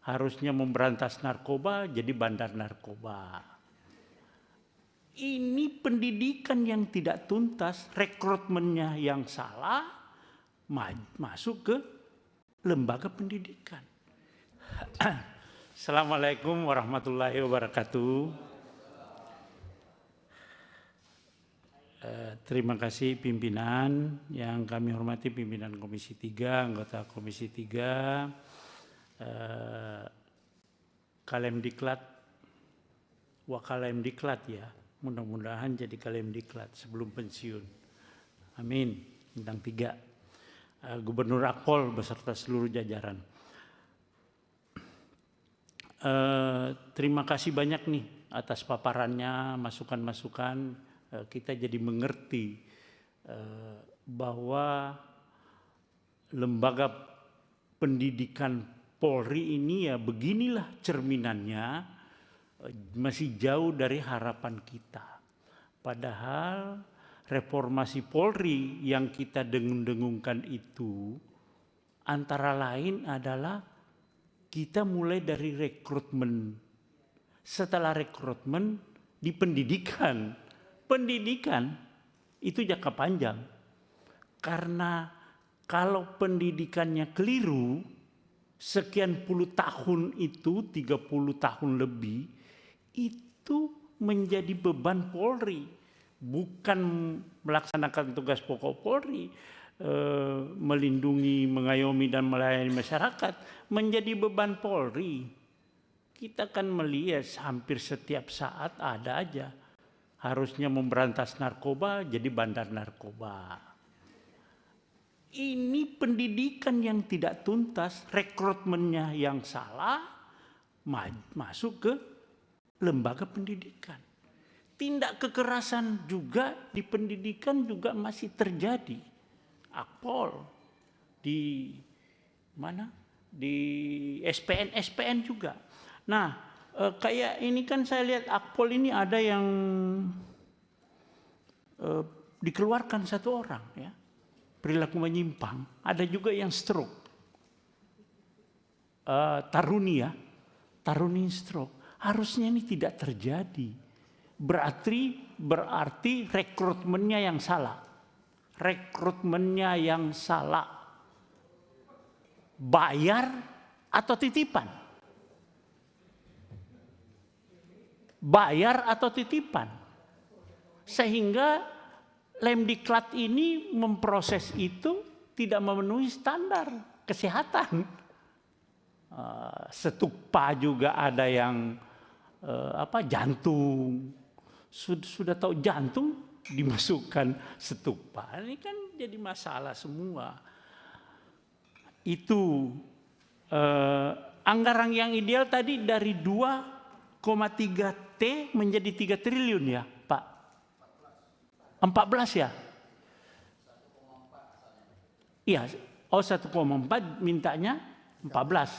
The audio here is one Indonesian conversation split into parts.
Harusnya memberantas narkoba, jadi bandar narkoba. Ini pendidikan yang tidak tuntas, rekrutmennya yang salah, masuk ke lembaga pendidikan. Assalamualaikum warahmatullahi wabarakatuh. Terima kasih pimpinan yang kami hormati, pimpinan Komisi 3, anggota Komisi 3, Kalemdiklat, Wakalemdiklat ya, mudah-mudahan jadi Kalemdiklat sebelum pensiun. Amin. Bintang 3. Gubernur Akpol beserta seluruh jajaran. Terima kasih banyak nih atas paparannya, masukan-masukan. Kita jadi mengerti bahwa lembaga pendidikan Polri ini ya beginilah cerminannya, masih jauh dari harapan kita. Padahal reformasi Polri yang kita dengung-dengungkan itu antara lain adalah kita mulai dari rekrutmen. Setelah rekrutmen di pendidikan. Pendidikan itu jangka panjang. Karena kalau pendidikannya keliru, sekian puluh tahun itu, 30 tahun lebih, itu menjadi beban Polri. Bukan melaksanakan tugas pokok Polri, melindungi, mengayomi dan melayani masyarakat, menjadi beban Polri. Kita kan melihat hampir setiap saat ada aja. Harusnya memberantas narkoba, jadi bandar narkoba. Ini pendidikan yang tidak tuntas, rekrutmennya yang salah, masuk ke lembaga pendidikan. Tindak kekerasan juga di pendidikan juga masih terjadi. Akpol di mana? Di SPN juga. Nah, kayak ini kan saya lihat Akpol ini ada yang dikeluarkan 1 orang ya, perilaku menyimpang. Ada juga yang stroke, Taruni stroke. Harusnya ini tidak terjadi. Berarti rekrutmennya yang salah. Rekrutmennya yang salah. Bayar atau titipan? Bayar atau titipan. Sehingga Lemdiklat ini memproses itu tidak memenuhi standar kesehatan. Stupa juga ada yang jantung. Sudah tahu jantung dimasukkan stupa. Ini kan jadi masalah semua. Itu anggaran yang ideal tadi dari 2,3 T menjadi 3 triliun ya Pak? 14 ya? Iya, 1,4 mintanya 14.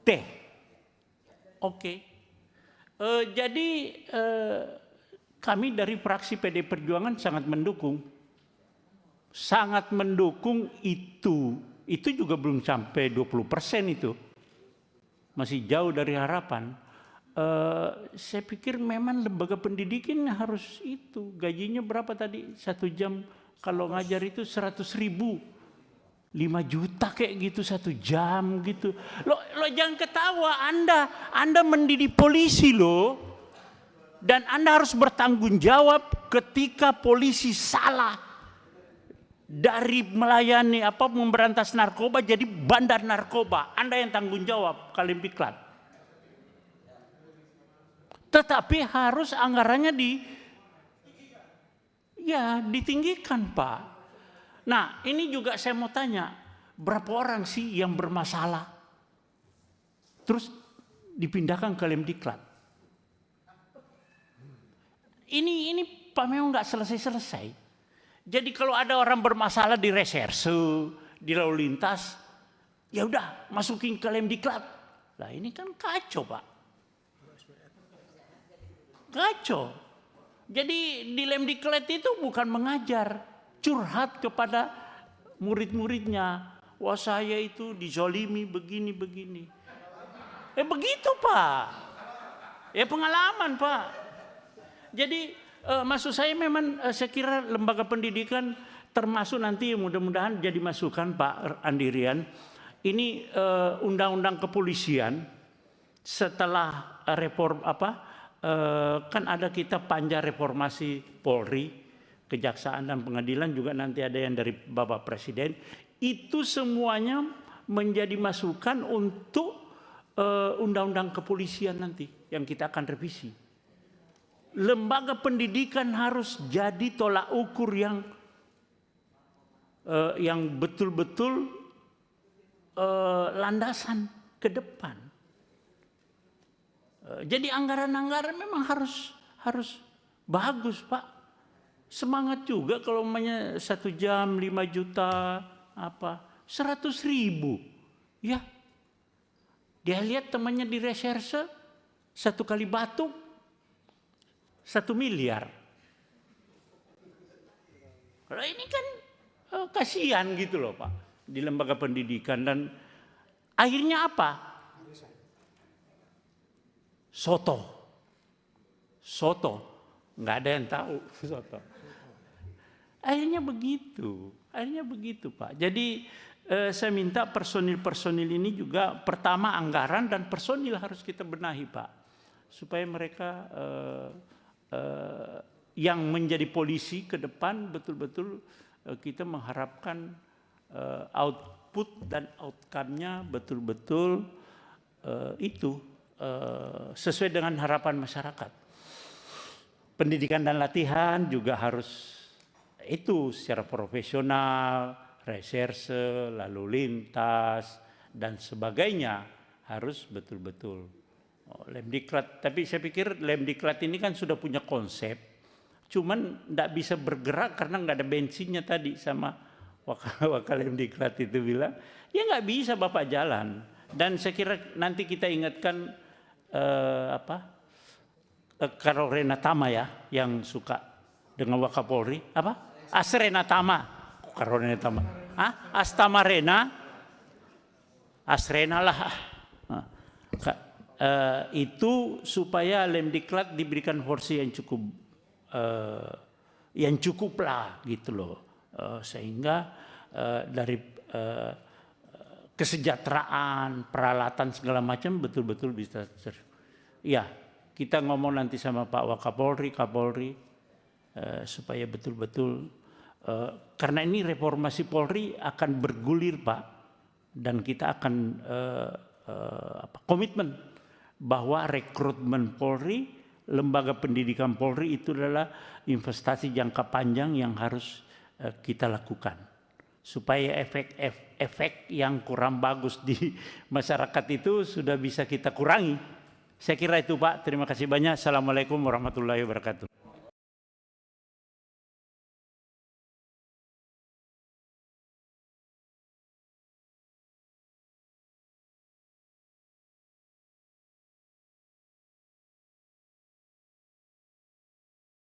T. Oke. Jadi kami dari fraksi PD Perjuangan sangat mendukung. Sangat mendukung itu. Itu juga belum sampai 20% itu. Masih jauh dari harapan. Saya pikir memang lembaga pendidikan harus itu. Gajinya berapa tadi? 1 jam kalau ngajar itu 100.000. 5 juta kayak gitu 1 jam gitu. Lo jangan ketawa, Anda mendidik polisi loh. Dan Anda harus bertanggung jawab ketika polisi salah. Dari melayani memberantas narkoba jadi bandar narkoba. Anda yang tanggung jawab, Kalemdiklat. Tetapi harus anggarannya ditinggikan Pak. Nah ini juga saya mau tanya, berapa orang sih yang bermasalah? Terus dipindahkan ke Lemdiklat. Ini Pak memang nggak selesai-selesai. Jadi kalau ada orang bermasalah di reserse, di lalu lintas, ya udah masukin ke Lemdiklat. Lah ini kan kacau Pak. Kacau. Jadi di Lemdiklat itu bukan mengajar, curhat kepada murid-muridnya. wah saya itu dizolimi begini. Begitu Pak. Ya pengalaman Pak. Jadi maksud saya memang saya kira lembaga pendidikan termasuk nanti mudah-mudahan jadi masukan Pak Andirian. Ini undang-undang kepolisian setelah reform kan ada kita panja reformasi Polri, Kejaksaan dan Pengadilan, juga nanti ada yang dari Bapak Presiden. Itu semuanya menjadi masukan untuk undang-undang kepolisian nanti yang kita akan revisi. Lembaga pendidikan harus jadi tolak ukur yang betul-betul landasan ke depan. Jadi anggaran-anggaran memang harus bagus Pak. Semangat juga kalau umpamanya 1 jam 5 juta 100.000 ya. Dia lihat temannya di reserse 1 kali batuk 1 miliar. Kalau ini kan kasihan gitu loh Pak di lembaga pendidikan, dan akhirnya apa? Soto, nggak ada yang tahu soto. Akhirnya begitu Pak. Jadi saya minta personil ini juga pertama anggaran dan personil harus kita benahi Pak, supaya mereka yang menjadi polisi ke depan betul-betul kita mengharapkan output dan outcome-nya betul-betul itu sesuai dengan harapan masyarakat. Pendidikan dan latihan juga harus itu secara profesional, reserse, lalu lintas dan sebagainya harus betul-betul. Lemdiklat, tapi saya pikir Lemdiklat ini kan sudah punya konsep, cuman tidak bisa bergerak karena nggak ada bensinnya tadi, sama wakil Lemdiklat itu bilang, ya nggak bisa Bapak jalan. Dan saya kira nanti kita ingatkan Karo Renatama ya, yang suka dengan Wakapolri, Asrenatama, Karo Renatama, Astamarena, Asrena lah, itu supaya Lemdiklat diberikan porsi yang cukup lah gitu loh, sehingga dari kesejahteraan, peralatan segala macam betul-betul bisa ya, kita ngomong nanti sama Pak Wakapolri, Kapolri, supaya betul-betul karena ini reformasi Polri akan bergulir Pak, dan kita akan komitmen bahwa rekrutmen Polri, lembaga pendidikan Polri itu adalah investasi jangka panjang yang harus kita lakukan, supaya efek yang kurang bagus di masyarakat itu sudah bisa kita kurangi. Saya kira itu Pak. Terima kasih banyak. Assalamualaikum warahmatullahi wabarakatuh.